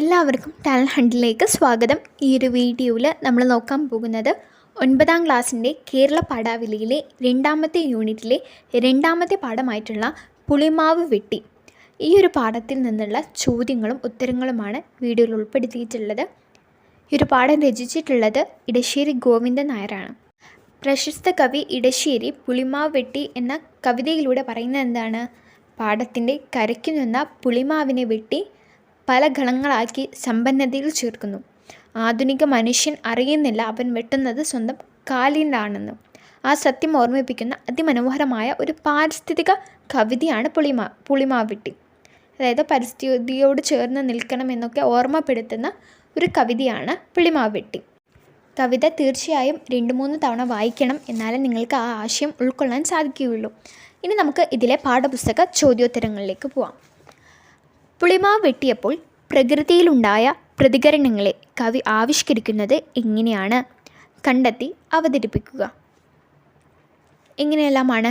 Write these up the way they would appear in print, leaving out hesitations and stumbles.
എല്ലാവർക്കും ടാലൻറ്റ് ഹണ്ടിലേക്ക് സ്വാഗതം. ഈ ഒരു വീഡിയോയിൽ നമ്മൾ നോക്കാൻ പോകുന്നത് 9ാം ക്ലാസ്സിൻ്റെ കേരള പാഠാവലിയിലെ 2ാമത്തെ യൂണിറ്റിലെ 2ാമത്തെ പാഠമായിട്ടുള്ള പുളിമാവ് വെട്ടി. ഈ ഒരു പാഠത്തിൽ നിന്നുള്ള ചോദ്യങ്ങളും ഉത്തരങ്ങളുമാണ് വീഡിയോയിൽ ഉൾപ്പെടുത്തിയിട്ടുള്ളത്. ഈ ഒരു പാഠം രചിച്ചിട്ടുള്ളത് ഇടശ്ശേരി ഗോവിന്ദൻ നായരാണ്. പ്രശസ്ത കവി ഇടശ്ശേരി പുളിമാവ് വെട്ടി എന്ന കവിതയിലൂടെ പറയുന്നത് എന്താണ്? പാടത്തിൻ്റെ കരയ്ക്കു നിന്ന പുളിമാവിനെ വെട്ടി പല ഗളങ്ങളാക്കി സമ്പന്നതയിൽ ചേർക്കുന്നു. ആധുനിക മനുഷ്യൻ അറിയുന്നില്ല അവൻ വെട്ടുന്നത് സ്വന്തം കാലിലാണെന്ന്. ആ സത്യം ഓർമ്മിപ്പിക്കുന്ന അതിമനോഹരമായ ഒരു പാരിസ്ഥിതിക കവിതയാണ് പുളിമാവ് വെട്ടി. അതായത് പരിസ്ഥിതിയോട് ചേർന്ന് നിൽക്കണമെന്നൊക്കെ ഓർമ്മപ്പെടുത്തുന്ന ഒരു കവിതയാണ് പുളിമാവ് വെട്ടി. കവിത തീർച്ചയായും 2-3 തവണ വായിക്കണം, എന്നാലേ നിങ്ങൾക്ക് ആ ആശയം ഉൾക്കൊള്ളാൻ സാധിക്കുകയുള്ളൂ. ഇനി നമുക്ക് ഇതിലെ പാഠപുസ്തക ചോദ്യോത്തരങ്ങളിലേക്ക് പോവാം. പുളിമാവ് വെട്ടിയപ്പോൾ പ്രകൃതിയിലുണ്ടായ പ്രതികരണങ്ങളെ കവി ആവിഷ്കരിക്കുന്നത് എങ്ങനെയാണ്? കണ്ടെത്തി അവതരിപ്പിക്കുക. എങ്ങനെയെല്ലാമാണ്?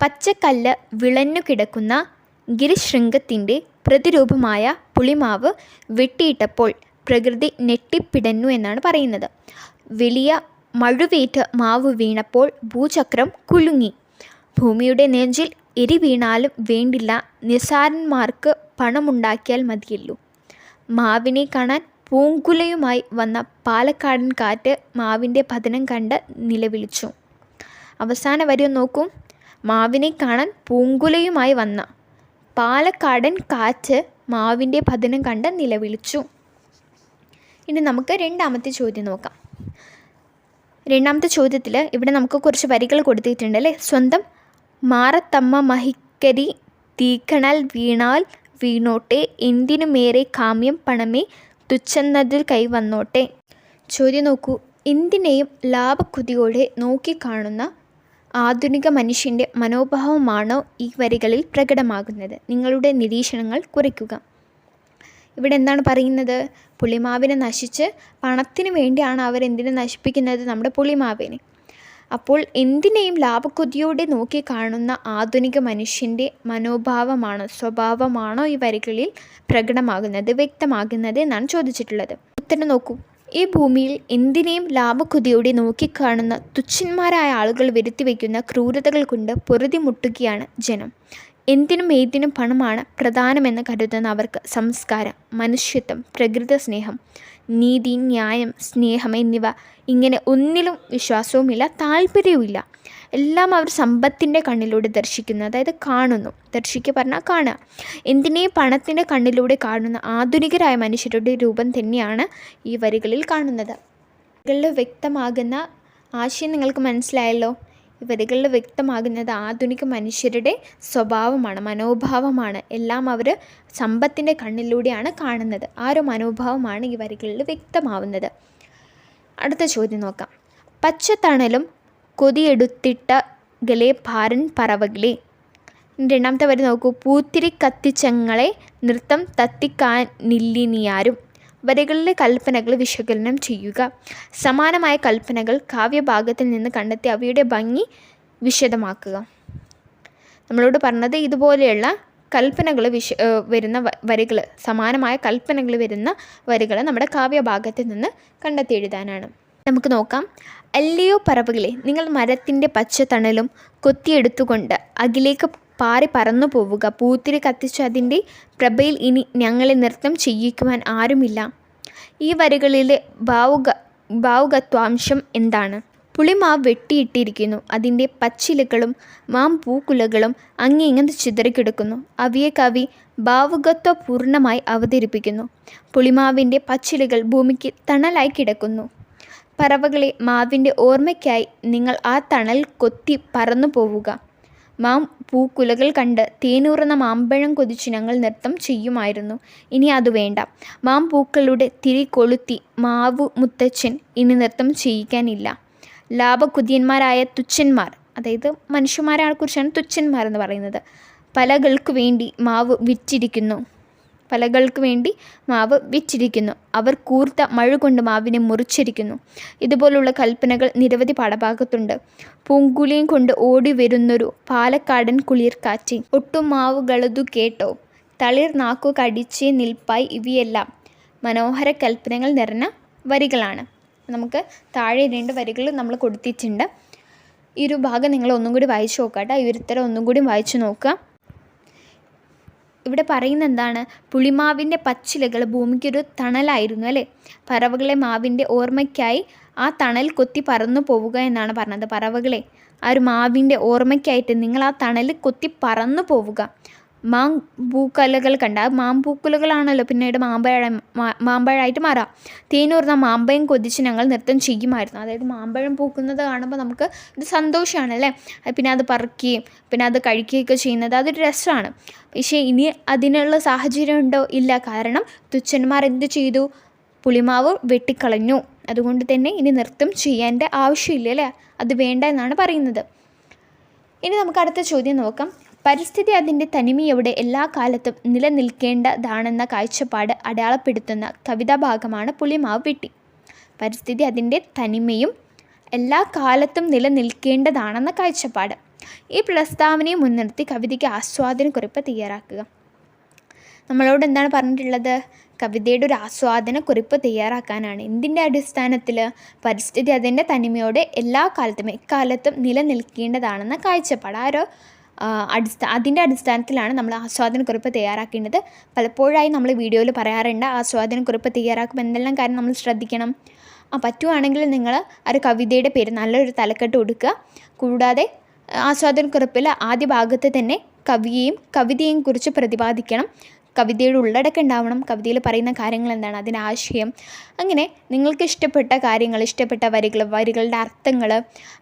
പച്ചക്കല്ല് വിളഞ്ഞു കിടക്കുന്ന ഗിരിശൃംഗത്തിൻ്റെ പ്രതിരൂപമായ പുളിമാവ് വെട്ടിയിട്ടപ്പോൾ പ്രകൃതി ഞെട്ടിപ്പിടഞ്ഞു എന്നാണ് പറയുന്നത്. വലിയ മഴുവേറ്റ് മാവ് വീണപ്പോൾ ഭൂചക്രം കുലുങ്ങി. ഭൂമിയുടെ നെഞ്ചിൽ എരി വീണാലും വേണ്ടില്ല, നിസ്സാരന്മാർക്ക് പണമുണ്ടാക്കിയാൽ മതിയല്ലോ. മാവിനെ കാണാൻ പൂങ്കുലയുമായി വന്ന പാലക്കാടൻ കാറ്റ് മാവിൻ്റെ പതനം കണ്ട് നിലവിളിച്ചു. അവസാന വരി നോക്കൂ. മാവിനെ കാണാൻ പൂങ്കുലയുമായി വന്ന പാലക്കാടൻ കാറ്റ് മാവിൻ്റെ പതനം കണ്ട് നിലവിളിച്ചു. ഇനി നമുക്ക് 2ാമത്തെ ചോദ്യം നോക്കാം. 2ാമത്തെ ചോദ്യത്തിൽ ഇവിടെ നമുക്ക് കുറച്ച് വരികൾ കൊടുത്തിട്ടുണ്ട് അല്ലേ? സ്വന്തം മാറത്തമ്മ മഹിക്കരി തീക്കണൽ വീണാൽ വീണോട്ടെ, എന്തിനുമേറെ കാമ്യം പണമേ തുച്ഛന്നതിൽ കൈവന്നോട്ടെ. ചോദ്യം നോക്കൂ. എന്തിനേയും ലാഭക്കുതിയോടെ നോക്കിക്കാണുന്ന ആധുനിക മനുഷ്യൻ്റെ മനോഭാവമാണോ ഈ വരികളിൽ പ്രകടമാകുന്നത്? നിങ്ങളുടെ നിരീക്ഷണങ്ങൾ കുറിക്കുക. ഇവിടെ എന്താണ് പറയുന്നത്? പുളിമാവിനെ നശിച്ച് പണത്തിന് വേണ്ടിയാണ് അവരെന്തിനെ നശിപ്പിക്കുന്നത്? നമ്മുടെ പുളിമാവിനെ. അപ്പോൾ എന്തിനേയും ലാഭക്കൊതിയോടെ നോക്കി കാണുന്ന ആധുനിക മനുഷ്യൻ്റെ മനോഭാവമാണോ, സ്വഭാവമാണോ ഈ വരികളിൽ പ്രകടമാകുന്നത്, വ്യക്തമാകുന്നത് എന്നാണ് ചോദിച്ചിട്ടുള്ളത്. ഉത്തരം നോക്കൂ. ഈ ഭൂമിയിൽ എന്തിനേയും ലാഭക്കൊതിയോടെ നോക്കിക്കാണുന്ന തുച്ഛന്മാരായ ആളുകൾ വരുത്തി വയ്ക്കുന്ന ക്രൂരതകൾ കൊണ്ട് പൊറുതിമുട്ടുകയാണ് ജനം. എന്തിനും ഏതിനും പണമാണ് പ്രധാനമെന്ന് കരുതുന്ന അവർക്ക് സംസ്കാരം, മനുഷ്യത്വം, പ്രകൃതി സ്നേഹം, നീതി, ന്യായം, സ്നേഹം എന്നിവ ഇങ്ങനെ ഒന്നിലും വിശ്വാസവുമില്ല, താല്പര്യവുമില്ല. എല്ലാം അവർ സമ്പത്തിൻ്റെ കണ്ണിലൂടെ ദർശിക്കുന്നു, അതായത് കാണുന്നു. ദർശിക്കുക പറഞ്ഞാൽ കാണുക. എന്തിനേയും പണത്തിൻ്റെ കണ്ണിലൂടെ കാണുന്ന ആധുനികരായ മനുഷ്യരുടെ രൂപം തന്നെയാണ് ഈ വരികളിൽ കാണുന്നത്. വരികളിൽ വ്യക്തമാകുന്ന ആശയം നിങ്ങൾക്ക് മനസ്സിലായല്ലോ. ഈ വരികളിൽ വ്യക്തമാകുന്നത് ആധുനിക മനുഷ്യരുടെ സ്വഭാവമാണ്, മനോഭാവമാണ്. എല്ലാം അവർ സമ്പത്തിൻ്റെ കണ്ണിലൂടെയാണ് കാണുന്നത്. ആ ഒരു മനോഭാവമാണ് ഈ വരികളിൽ വ്യക്തമാവുന്നത്. അടുത്ത ചോദ്യം നോക്കാം. പച്ചത്തണലും കൊതിയെടുത്തിട്ട ഗലേ ഭാരൻ പറവകളെ. 2ാമത്തെ വരി നോക്കൂ. പൂത്തിരി കത്തിച്ചങ്ങളെ നൃത്തം തത്തിക്കാനില്ലിനിയാരും. വരികളിലെ കൽപ്പനകൾ വിശകലനം ചെയ്യുക. സമാനമായ കൽപ്പനകൾ കാവ്യഭാഗത്തിൽ നിന്ന് കണ്ടെത്തി അവയുടെ ഭംഗി വിശദമാക്കുക. നമ്മളോട് പറഞ്ഞത് ഇതുപോലെയുള്ള കൽപ്പനകൾ വരുന്ന വരികൾ, സമാനമായ കൽപ്പനകൾ വരുന്ന വരികൾ നമ്മുടെ കാവ്യഭാഗത്തിൽ നിന്ന് കണ്ടെത്തി എഴുതാനാണ്. നമുക്ക് നോക്കാം. അല്ലയോ പറവകളെ, നിങ്ങൾ മരത്തിൻ്റെ പച്ചത്തണലും കൊത്തിയെടുത്തുകൊണ്ട് അകിലേക്ക് പാറി പറന്നു പോവുക. പൂത്തിരി കത്തിച്ച് അതിൻ്റെ പ്രഭയിൽ ഇനി ഞങ്ങളെ നൃത്തം ചെയ്യിക്കുവാൻ ആരുമില്ല. ഈ വരികളിലെ ഭാവുകത്വാംശം എന്താണ്? പുളിമാവ് വെട്ടിയിട്ടിരിക്കുന്നു. അതിൻ്റെ പച്ചിലകളും മാമ്പൂക്കുലകളും ഇങ്ങനെ ചിതറിക്കിടക്കുന്നു. അവയെ കവി ഭാവുകത്വപൂർണ്ണമായി അവതരിപ്പിക്കുന്നു. പുളിമാവിൻ്റെ പച്ചിലകൾ ഭൂമിക്ക് തണലായി കിടക്കുന്നു. പറവകളെ, മാവിൻ്റെ ഓർമ്മയ്ക്കായി നിങ്ങൾ ആ തണൽ കൊത്തി പറന്നു പോവുക. പൂക്കുലകൾ കണ്ട് തേനൂറുന്ന മാമ്പഴം കൊതിച്ച് ഞങ്ങൾ നൃത്തം ചെയ്യുമായിരുന്നു. ഇനി അത് വേണ്ട. മാമ്പൂക്കളുടെ തിരി കൊളുത്തി മാവു മുത്തച്ഛൻ ഇനി നൃത്തം ചെയ്യിക്കാനില്ല. ലാഭകുതിയന്മാരായ തുച്ഛന്മാർ, അതായത് മനുഷ്യന്മാരെ കുറിച്ചാണ് തുച്ഛന്മാർ എന്ന് പറയുന്നത്, പലകൾക്ക് വേണ്ടി മാവ് വിറ്റിരിക്കുന്നു. അവർ കൂർത്ത മഴ കൊണ്ട് മാവിനെ മുറിച്ചിരിക്കുന്നു. ഇതുപോലുള്ള കൽപ്പനകൾ നിരവധി പാഠഭാഗത്തുണ്ട്. പൂങ്കുലിയും കൊണ്ട് ഓടി വരുന്നൊരു പാലക്കാടൻ കുളിർക്കാറ്റ്, ഒട്ടും മാവുകളതു കേട്ടോ, തളിർ നാക്കു കടിച്ചേ നിൽപ്പായി ഇവയെല്ലാം, മനോഹര കൽപ്പനകൾ നിറഞ്ഞ വരികളാണ്. നമുക്ക് താഴെ 2 വരികൾ നമ്മൾ കൊടുത്തിട്ടുണ്ട്. ഈ ഒരു ഭാഗം നിങ്ങൾ ഒന്നും കൂടി വായിച്ചു നോക്കുക കേട്ടോ. ഈ ഒരു ഉത്തരം ഒന്നും കൂടി വായിച്ചു നോക്കുക. ഇവിടെ പറയുന്നത് എന്താണ്? പുളിമാവിൻ്റെ പച്ചിലകൾ ഭൂമിക്കൊരു തണലായിരുന്നു അല്ലേ? പറവകളെ മാവിൻ്റെ ഓർമ്മയ്ക്കായി ആ തണൽ കൊത്തി പറന്നു പോവുക എന്നാണ് പറഞ്ഞത്. പറവകളെ ആ ഒരു മാവിൻ്റെ ഓർമ്മയ്ക്കായിട്ട് നിങ്ങൾ ആ തണൽ കൊത്തി പറന്നു പോവുക. മാമ്പൂക്കലകൾ കണ്ട മാമ്പൂക്കുലകളാണല്ലോ പിന്നീട് മാമ്പഴമായിട്ട് മാറാം. തേനൂർന്ന മാമ്പഴം കൊതിച്ച് ഞങ്ങൾ നൃത്തം ചെയ്യുമായിരുന്നു. അതായത് മാമ്പഴം പൂക്കുന്നത് കാണുമ്പോൾ നമുക്ക് ഇത് സന്തോഷമാണല്ലേ. പിന്നെ അത് പറിക്കുകയും പിന്നെ അത് കഴിക്കുകയൊക്കെ ചെയ്യുന്നത് അതൊരു രസമാണ്. പക്ഷേ ഇനി അതിനുള്ള സാഹചര്യം ഉണ്ടോ? ഇല്ല. കാരണം തുച്ഛന്മാർ എന്ത് ചെയ്തു? പുളിമാവ് വെട്ടിക്കളഞ്ഞു. അതുകൊണ്ട് തന്നെ ഇനി നൃത്തം ചെയ്യേണ്ട ആവശ്യമില്ല അല്ലേ, അത് വേണ്ട എന്നാണ് പറയുന്നത്. ഇനി നമുക്ക് അടുത്ത ചോദ്യം നോക്കാം. പരിസ്ഥിതി അതിൻ്റെ തനിമയോടെ എല്ലാ കാലത്തും നിലനിൽക്കേണ്ടതാണെന്ന കാഴ്ചപ്പാട് അടയാളപ്പെടുത്തുന്ന കവിതാഭാഗമാണ് പുളിമാവ് വെട്ടി. പരിസ്ഥിതി അതിൻ്റെ തനിമയും എല്ലാ കാലത്തും നിലനിൽക്കേണ്ടതാണെന്ന കാഴ്ചപ്പാട്. ഈ പ്രസ്താവനയെ മുൻനിർത്തി കവിതയ്ക്ക് ആസ്വാദനക്കുറിപ്പ് തയ്യാറാക്കുക. നമ്മളോട് എന്താണ് പറഞ്ഞിട്ടുള്ളത്? കവിതയുടെ ഒരു ആസ്വാദനക്കുറിപ്പ് തയ്യാറാക്കാനാണ്. എന്തിൻ്റെ അടിസ്ഥാനത്തിൽ? പരിസ്ഥിതി അതിൻ്റെ തനിമയോടെ എല്ലാ കാലത്തും എക്കാലത്തും നിലനിൽക്കേണ്ടതാണെന്ന കാഴ്ചപ്പാട്. അതിൻ്റെ അടിസ്ഥാനത്തിലാണ് നമ്മൾ ആസ്വാദനക്കുറിപ്പ് തയ്യാറാക്കേണ്ടത്. പലപ്പോഴായി നമ്മൾ വീഡിയോയിൽ പറയാറുണ്ട് ആസ്വാദനക്കുറിപ്പ് തയ്യാറാക്കുമ്പോൾ എന്തെല്ലാം കാര്യം നമ്മൾ ശ്രദ്ധിക്കണം. പറ്റുവാണെങ്കിൽ നിങ്ങൾ ഒരു കവിതയുടെ പേര് നല്ലൊരു തലക്കെട്ട് കൊടുക്കുക. കൂടാതെ ആസ്വാദനക്കുറിപ്പിൽ ആദ്യ ഭാഗത്ത് തന്നെ കവിതയെയും കുറിച്ച് പ്രതിപാദിക്കണം. കവിതയുടെ ഉള്ളടക്കം ഉണ്ടാവണം. കവിതയിൽ പറയുന്ന കാര്യങ്ങൾ എന്താണ്, അതിൻ്റെ ആശയം, അങ്ങനെ നിങ്ങൾക്ക് ഇഷ്ടപ്പെട്ട കാര്യങ്ങൾ, ഇഷ്ടപ്പെട്ട വരികളുടെ അർത്ഥങ്ങൾ,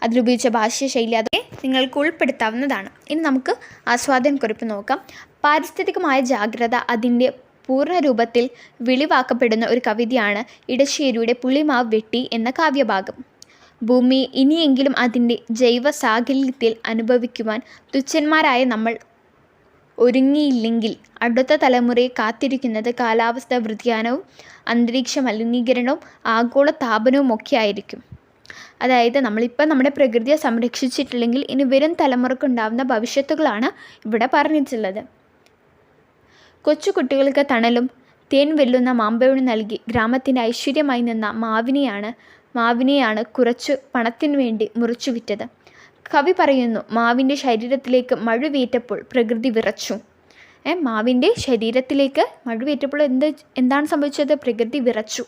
അതിലുപയോഗിച്ച ഭാഷാശൈലി അതൊക്കെ നിങ്ങൾക്ക് ഉൾപ്പെടുത്താവുന്നതാണ്. ഇനി നമുക്ക് ആസ്വാദനക്കുറിപ്പ് നോക്കാം. പാരിസ്ഥിതികമായ ജാഗ്രത അതിൻ്റെ പൂർണ്ണരൂപത്തിൽ വെളിവാക്കപ്പെടുന്ന ഒരു കവിതയാണ് ഇടശ്ശേരിയുടെ പുളിമാവ് വെട്ടി എന്ന കാവ്യഭാഗം. ഭൂമി ഇനിയെങ്കിലും അതിൻ്റെ ജൈവ സാകല്യത്തിൽ അനുഭവിക്കുവാൻ തുച്ഛന്മാരായ നമ്മൾ ഒരുങ്ങിയില്ലെങ്കിൽ അടുത്ത തലമുറയെ കാത്തിരിക്കുന്നത് കാലാവസ്ഥാ വ്യതിയാനവും അന്തരീക്ഷ മലിനീകരണവും ആഗോള താപനവും ഒക്കെ ആയിരിക്കും. അതായത് നമ്മളിപ്പോൾ നമ്മുടെ പ്രകൃതിയെ സംരക്ഷിച്ചിട്ടില്ലെങ്കിൽ ഇനി വരും തലമുറക്കുണ്ടാകുന്ന ഭവിഷ്യത്തുകളാണ് ഇവിടെ പറഞ്ഞിട്ടുള്ളത്. കൊച്ചു കുട്ടികൾക്ക് തണലും തേൻ വെല്ലുന്ന മാമ്പഴം നൽകി ഗ്രാമത്തിൻ്റെ ഐശ്വര്യമായി നിന്ന മാവിനെയാണ് കുറച്ചു പണത്തിനു വേണ്ടി മുറിച്ചു വിറ്റത്. കവി പറയുന്നു, മാവിൻ്റെ ശരീരത്തിലേക്ക് മഴുവേറ്റപ്പോൾ പ്രകൃതി വിറച്ചു. മാവിൻ്റെ ശരീരത്തിലേക്ക് മഴുവേറ്റപ്പോൾ എന്താണ് സംഭവിച്ചത്? പ്രകൃതി വിറച്ചു.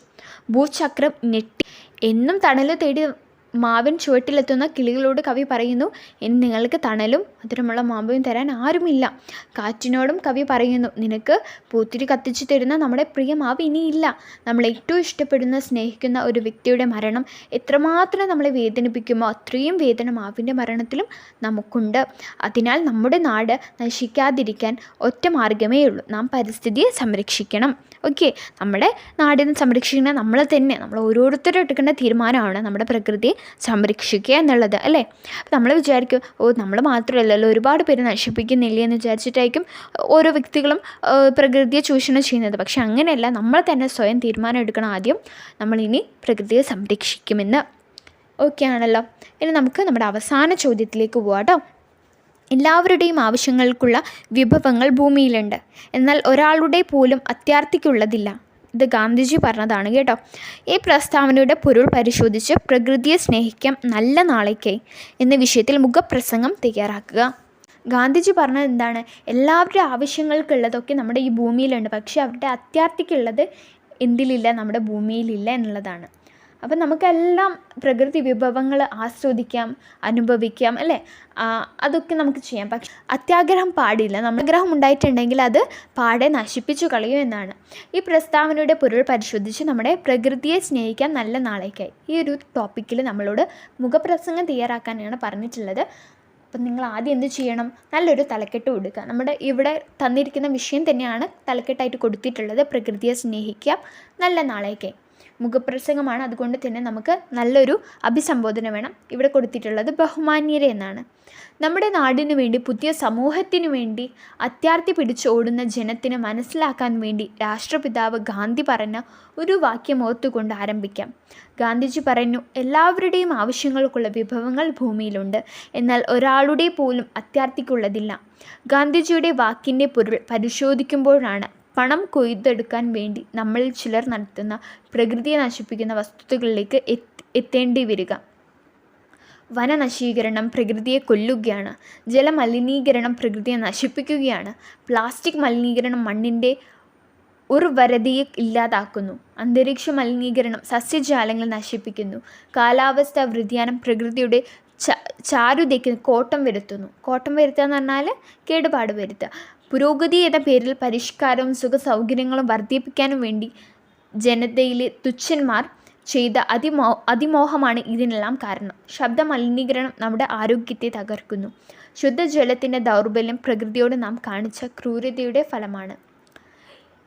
ഭൂചക്രം ഞെട്ടി. എന്നും തണൽ തേടി മാവിൻ ചുവട്ടിലെത്തുന്ന കിളികളോട് കവി പറയുന്നു, ഇനി നിങ്ങൾക്ക് തണലും മധുരമുള്ള മാമ്പഴം തരാൻ ആരുമില്ല. കാറ്റിനോടും കവി പറയുന്നു, നിനക്ക് പൂത്തിരി കത്തിച്ചു തരുന്ന നമ്മുടെ പ്രിയ മാവ് ഇനിയില്ല. നമ്മൾ ഏറ്റവും ഇഷ്ടപ്പെടുന്ന സ്നേഹിക്കുന്ന ഒരു വ്യക്തിയുടെ മരണം എത്രമാത്രം നമ്മളെ വേദനിപ്പിക്കുമോ അത്രയും വേദന മാവിൻ്റെ മരണത്തിലും നമുക്കുണ്ട്. അതിനാൽ നമ്മുടെ നാട് നശിക്കാതിരിക്കാൻ ഒറ്റ മാർഗ്ഗമേ ഉള്ളൂ, നാം പരിസ്ഥിതിയെ സംരക്ഷിക്കണം. ഓക്കെ, നമ്മുടെ നാടിനെ സംരക്ഷിക്കണം നമ്മൾ ഓരോരുത്തരും എടുക്കേണ്ട തീരുമാനമാണ് നമ്മുടെ പ്രകൃതിയെ സംരക്ഷിക്കുക എന്നുള്ളത് അല്ലേ. അപ്പോൾ നമ്മൾ വിചാരിക്കും, നമ്മൾ മാത്രമല്ലല്ലോ, ഒരുപാട് പേര് നശിപ്പിക്കുന്നില്ലേ എന്ന് വിചാരിച്ചിട്ടായിരിക്കും ഓരോ വ്യക്തികളും പ്രകൃതിയെ ചൂഷണം ചെയ്യുന്നത്. പക്ഷെ അങ്ങനെയല്ല, നമ്മൾ തന്നെ സ്വയം തീരുമാനം എടുക്കണം. ആദ്യം നമ്മളിനി പ്രകൃതിയെ സംരക്ഷിക്കുമെന്ന്. ഓക്കെ ആണല്ലോ. ഇനി നമുക്ക് നമ്മുടെ അവസാന ചോദ്യത്തിലേക്ക് പോകാം കേട്ടോ. എല്ലാവരുടെയും ആവശ്യങ്ങൾക്കുള്ള വിഭവങ്ങൾ ഭൂമിയിലുണ്ട്, എന്നാൽ ഒരാളുടെ പോലും അത്യാർത്തിക്കുള്ളതില്ല. ഇത് ഗാന്ധിജി പറഞ്ഞതാണ് കേട്ടോ. ഈ പ്രസ്താവനയുടെ പൊരുൾ പരിശോധിച്ച് പ്രകൃതിയെ സ്നേഹിക്കാം നല്ല നാളേക്കായി എന്ന വിഷയത്തിൽ മുഖപ്രസംഗം തയ്യാറാക്കുക. ഗാന്ധിജി പറഞ്ഞത് എന്താണ്? എല്ലാവരുടെ ആവശ്യങ്ങൾക്കുള്ളതൊക്കെ നമ്മുടെ ഈ ഭൂമിയിലുണ്ട്, പക്ഷേ അവരുടെ അത്യാർത്തിക്കുള്ളത് എന്തിലില്ല? നമ്മുടെ ഭൂമിയിലില്ല എന്നുള്ളതാണ്. അപ്പം നമുക്കെല്ലാം പ്രകൃതി വിഭവങ്ങൾ ആസ്വദിക്കാം, അനുഭവിക്കാം അല്ലേ, അതൊക്കെ നമുക്ക് ചെയ്യാം. പക്ഷെ അത്യാഗ്രഹം പാടില്ല. നമ്മൾ ആഗ്രഹം ഉണ്ടായിട്ടുണ്ടെങ്കിൽ അത് പാടെ നശിപ്പിച്ചു കളയും എന്നാണ്. ഈ പ്രസ്താവനയുടെ പൊരുൾ പരിശോധിച്ച് നമ്മുടെ പ്രകൃതിയെ സ്നേഹിക്കാൻ നല്ല നാളേക്കായി ഈ ഒരു ടോപ്പിക്കിൽ നമ്മളോട് മുഖപ്രസംഗം തയ്യാറാക്കാനാണ് പറഞ്ഞിട്ടുള്ളത്. അപ്പം നിങ്ങൾ ആദ്യം എന്ത് ചെയ്യണം? നല്ലൊരു തലക്കെട്ട് കൊടുക്കുക. നമ്മുടെ ഇവിടെ തന്നിരിക്കുന്ന വിഷയം തന്നെയാണ് തലക്കെട്ടായിട്ട് കൊടുത്തിട്ടുള്ളത്. പ്രകൃതിയെ സ്നേഹിക്കാം നല്ല നാളേക്കായി മുഖപ്രസംഗമാണ്. അതുകൊണ്ട് തന്നെ നമുക്ക് നല്ലൊരു അഭിസംബോധന വേണം. ഇവിടെ കൊടുത്തിട്ടുള്ളത് ബഹുമാന്യരെ എന്നാണ്. നമ്മുടെ നാടിനു വേണ്ടി, പുതിയ സമൂഹത്തിനു വേണ്ടി അത്യാർത്തി പിടിച്ചോടുന്ന ജനത്തിന് മനസ്സിലാക്കാൻ വേണ്ടി രാഷ്ട്രപിതാവ് ഗാന്ധി പറഞ്ഞ ഒരു വാക്യം ഓർത്തുകൊണ്ട് ആരംഭിക്കാം. ഗാന്ധിജി പറഞ്ഞു, എല്ലാവരുടെയും ആവശ്യങ്ങൾക്കുള്ള വിഭവങ്ങൾ ഭൂമിയിലുണ്ട്, എന്നാൽ ഒരാളുടെ പോലും അത്യാർത്തിക്കുള്ളതില്ല. ഗാന്ധിജിയുടെ വാക്കിൻ്റെ പൊരുൾ പരിശോധിക്കുമ്പോഴാണ് പണം കൊയ്തെടുക്കാൻ വേണ്ടി നമ്മളിൽ ചിലർ നടത്തുന്ന പ്രകൃതിയെ നശിപ്പിക്കുന്ന വസ്തുതകളിലേക്ക് എത്തേണ്ടി വരിക. വനനശീകരണം പ്രകൃതിയെ കൊല്ലുകയാണ്. ജലമലിനീകരണം പ്രകൃതിയെ നശിപ്പിക്കുകയാണ്. പ്ലാസ്റ്റിക് മലിനീകരണം മണ്ണിൻ്റെ ഉർവരതയെ ഇല്ലാതാക്കുന്നു. അന്തരീക്ഷ മലിനീകരണം സസ്യജാലങ്ങൾ നശിപ്പിക്കുന്നു. കാലാവസ്ഥാ വ്യതിയാനം പ്രകൃതിയുടെ ചാരുതയ്ക്ക് കോട്ടം വരുത്തുന്നു. കോട്ടം വരുത്തുക എന്ന് പറഞ്ഞാൽ കേടുപാട് വരുത്തുക. പുരോഗതി എന്ന പേരിൽ പരിഷ്കാരവും സുഖ സൗകര്യങ്ങളും വർദ്ധിപ്പിക്കാനും വേണ്ടി ജനതയിലെ തുച്ഛന്മാർ ചെയ്ത അതിമോഹമാണ് ഇതിനെല്ലാം കാരണം. ശബ്ദ മലിനീകരണം നമ്മുടെ ആരോഗ്യത്തെ തകർക്കുന്നു. ശുദ്ധജലത്തിൻ്റെ ദൗർബല്യം പ്രകൃതിയോട് നാം കാണിച്ച ക്രൂരതയുടെ ഫലമാണ്.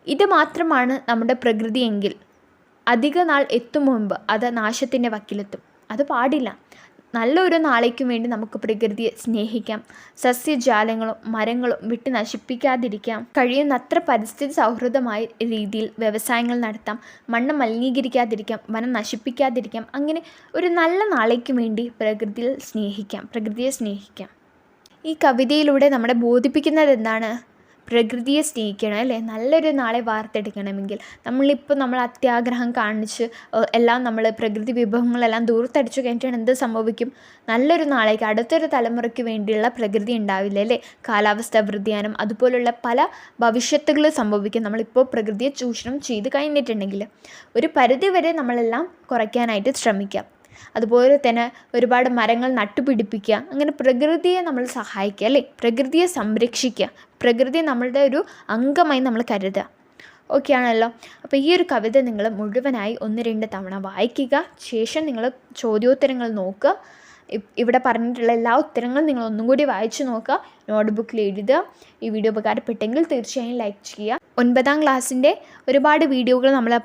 ഇത് മാത്രമാണ് നമ്മുടെ പ്രകൃതിയെങ്കിൽ അധിക നാൾ എത്തും മുമ്പ് അത് നാശത്തിൻ്റെ വക്കിലെത്തും. അത് പാടില്ല. നല്ലൊരു നാളേക്കും വേണ്ടി നമുക്ക് പ്രകൃതിയെ സ്നേഹിക്കാം. സസ്യജാലങ്ങളും മരങ്ങളും വിട്ട് നശിപ്പിക്കാതിരിക്കാം. കഴിയുന്നത്ര പരിസ്ഥിതി സൗഹൃദമായ രീതിയിൽ വ്യവസായങ്ങൾ നടത്താം. മണ്ണ് മലിനീകരിക്കാതിരിക്കാം. വനം നശിപ്പിക്കാതിരിക്കാം. അങ്ങനെ ഒരു നല്ല നാളേക്കും വേണ്ടി പ്രകൃതിയെ സ്നേഹിക്കാം. ഈ കവിതയിലൂടെ നമ്മളെ ബോധിപ്പിക്കുന്നത് എന്താണ്? പ്രകൃതിയെ സ്നേഹിക്കണം അല്ലേ? നല്ലൊരു നാളെ വാർത്തെടുക്കണമെങ്കിൽ നമ്മൾ അത്യാഗ്രഹം കാണിച്ച് എല്ലാം നമ്മൾ പ്രകൃതി വിഭവങ്ങളെല്ലാം ദൂരത്തടിച്ചു കഴിഞ്ഞിട്ടാണ് എന്ത് സംഭവിക്കും? നല്ലൊരു നാളേക്ക് അടുത്തൊരു തലമുറയ്ക്ക് വേണ്ടിയുള്ള പ്രകൃതി ഉണ്ടാവില്ല അല്ലേ? കാലാവസ്ഥാ വ്യതിയാനം അതുപോലുള്ള പല ഭവിഷ്യത്തുകൾ സംഭവിക്കും നമ്മളിപ്പോൾ പ്രകൃതിയെ ചൂഷണം ചെയ്ത് കഴിഞ്ഞിട്ടുണ്ടെങ്കിൽ. ഒരു പരിധിവരെ നമ്മളെല്ലാം കുറയ്ക്കാനായിട്ട് ശ്രമിക്കാം. അതുപോലെ തന്നെ ഒരുപാട് മരങ്ങൾ നട്ടുപിടിപ്പിക്കുക. അങ്ങനെ പ്രകൃതിയെ നമ്മൾ സഹായിക്കുക അല്ലേ? പ്രകൃതിയെ സംരക്ഷിക്കുക. പ്രകൃതി നമ്മളുടെ ഒരു അംഗമായി നമ്മൾ കരുതുക. ഓക്കെ ആണല്ലോ? അപ്പോൾ ഈ ഒരു കവിത നിങ്ങൾ മുഴുവനായി 1-2 തവണ വായിക്കുക. ശേഷം നിങ്ങൾ ചോദ്യോത്തരങ്ങൾ നോക്കുക. ഇവിടെ പറഞ്ഞിട്ടുള്ള എല്ലാ ഉത്തരങ്ങളും നിങ്ങൾ ഒന്നും കൂടി വായിച്ചു നോക്കുക. നോട്ട്ബുക്കിൽ എഴുതുക. ഈ വീഡിയോ ഉപകാരപ്പെട്ടെങ്കിൽ തീർച്ചയായും ലൈക്ക് ചെയ്യുക. 9ാം ക്ലാസ്സിൻ്റെ ഒരുപാട് വീഡിയോകൾ നമ്മൾ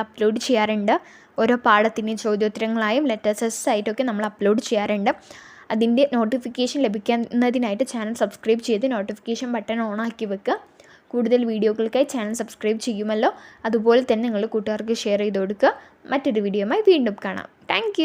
അപ്ലോഡ് ചെയ്യാറുണ്ട്. ഓരോ പാഠത്തിൻ്റെയും ചോദ്യോത്തരങ്ങളായും ലെറ്റേഴ്സസ് ആയിട്ടൊക്കെ നമ്മൾ അപ്ലോഡ് ചെയ്യാറുണ്ട്. അതിൻ്റെ നോട്ടിഫിക്കേഷൻ ലഭിക്കുന്നതിനായിട്ട് ചാനൽ സബ്സ്ക്രൈബ് ചെയ്ത് നോട്ടിഫിക്കേഷൻ ബട്ടൺ ഓണാക്കി വെക്കുക. കൂടുതൽ വീഡിയോകൾക്കായി ചാനൽ സബ്സ്ക്രൈബ് ചെയ്യുമല്ലോ. അതുപോലെ തന്നെ നിങ്ങളുടെ കൂട്ടുകാർക്ക് ഷെയർ ചെയ്ത് കൊടുക്കുക. മറ്റൊരു വീഡിയോയുമായി വീണ്ടും കാണാം. താങ്ക്